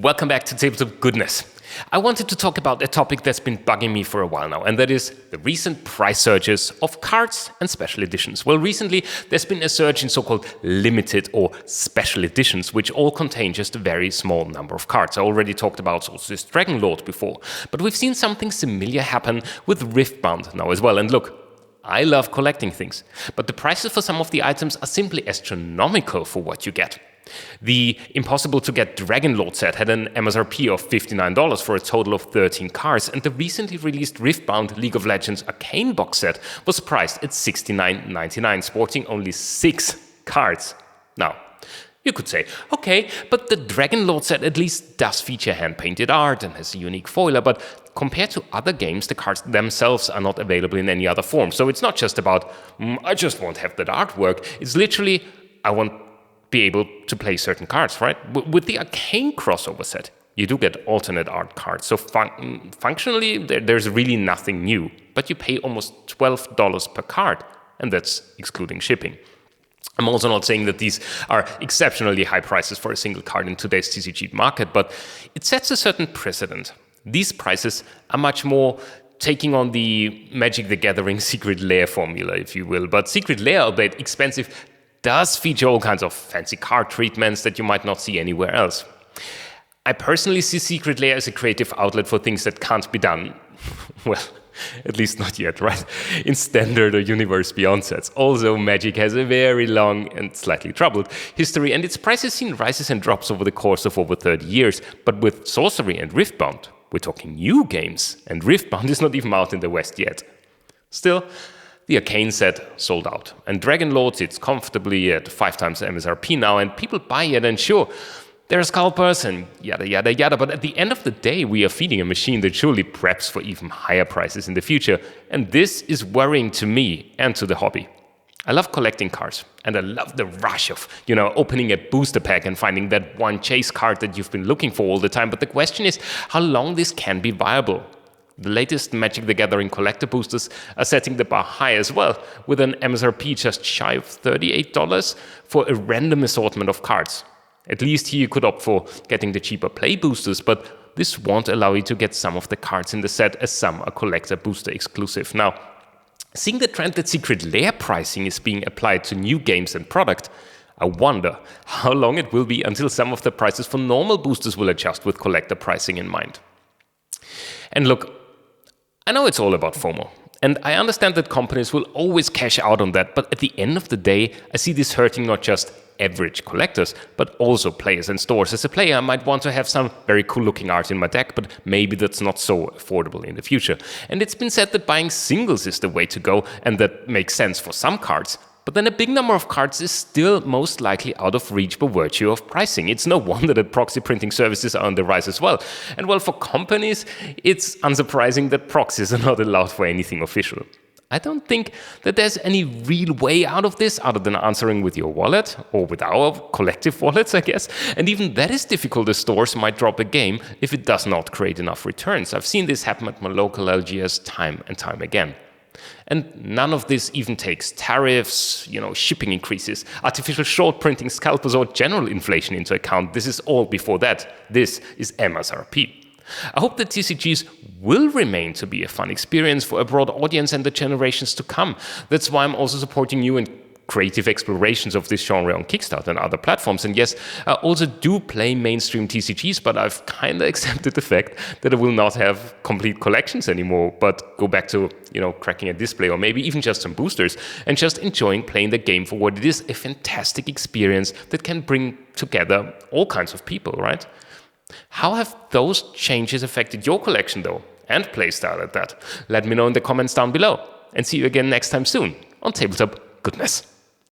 Welcome back to Tabletop Goodness. I wanted to talk about a topic that's been bugging me for a while now, and that is the recent price surges of cards and special editions. Well, recently there's been a surge in so-called limited or special editions, which all contain just a very small number of cards. I already talked about Sorcery Dragon Lord before, but we've seen something similar happen with Riftbound now as well. And look, I love collecting things, but the prices for some of the items are simply astronomical for what you get. The impossible-to-get Dragon Lord set had an MSRP of $59 for a total of 13 cards, and the recently released Riftbound League of Legends Arcane box set was priced at $69.99, sporting only 6 cards. Now, you could say, okay, but the Dragon Lord set at least does feature hand-painted art and has a unique foiler, but compared to other games, the cards themselves are not available in any other form. So it's not just about, I just won't have that artwork. It's literally, I want be able to play certain cards, right? With the Arcane crossover set, you do get alternate art cards. So functionally, there's really nothing new, but you pay almost $12 per card, and that's excluding shipping. I'm also not saying that these are exceptionally high prices for a single card in today's TCG market, but it sets a certain precedent. These prices are much more taking on the Magic the Gathering Secret Lair formula, if you will. But Secret Lair, albeit expensive, does feature all kinds of fancy card treatments that you might not see anywhere else. I personally see Secret Lair as a creative outlet for things that can't be done, well, at least not yet, right? In Standard or Universe Beyond sets. Also, Magic has a very long and slightly troubled history, and its price has seen rises and drops over the course of over 30 years. But with Sorcery and Riftbound, we're talking new games, and Riftbound is not even out in the West yet. Still, the Arcane set sold out, and Dragon Lord sits comfortably at 5 times MSRP now, and people buy it, and sure, they're scalpers and yada yada yada, but at the end of the day, we are feeding a machine that surely preps for even higher prices in the future, and this is worrying to me and to the hobby. I love collecting cards, and I love the rush of, opening a booster pack and finding that one chase card that you've been looking for all the time, but the question is how long this can be viable. The latest Magic the Gathering collector boosters are setting the bar high as well, with an MSRP just shy of $38 for a random assortment of cards. At least here you could opt for getting the cheaper play boosters, but this won't allow you to get some of the cards in the set, as some are collector booster exclusive. Now, seeing the trend that Secret Lair pricing is being applied to new games and product, I wonder how long it will be until some of the prices for normal boosters will adjust with collector pricing in mind. And look, I know it's all about FOMO, and I understand that companies will always cash out on that, but at the end of the day, I see this hurting not just average collectors, but also players and stores. As a player, I might want to have some very cool-looking art in my deck, but maybe that's not so affordable in the future. And it's been said that buying singles is the way to go, and that makes sense for some cards. But then a big number of cards is still most likely out of reach by virtue of pricing. It's no wonder that proxy printing services are on the rise as well. And well, for companies, it's unsurprising that proxies are not allowed for anything official. I don't think that there's any real way out of this other than answering with your wallet, or with our collective wallets, I guess. And even that is difficult, as stores might drop a game if it does not create enough returns. I've seen this happen at my local LGS time and time again. And none of this even takes tariffs, shipping increases, artificial short printing scalpers, or general inflation into account. This is all before that. This is MSRP. I hope that TCGs will remain to be a fun experience for a broad audience and the generations to come. That's why I'm also supporting you in creative explorations of this genre on Kickstarter and other platforms. And yes, I also do play mainstream TCGs, but I've kind of accepted the fact that I will not have complete collections anymore, but go back to, cracking a display, or maybe even just some boosters, and just enjoying playing the game for what it is, a fantastic experience that can bring together all kinds of people, right? How have those changes affected your collection, though, and playstyle at that? Let me know in the comments down below, and see you again next time soon on Tabletop Goodness.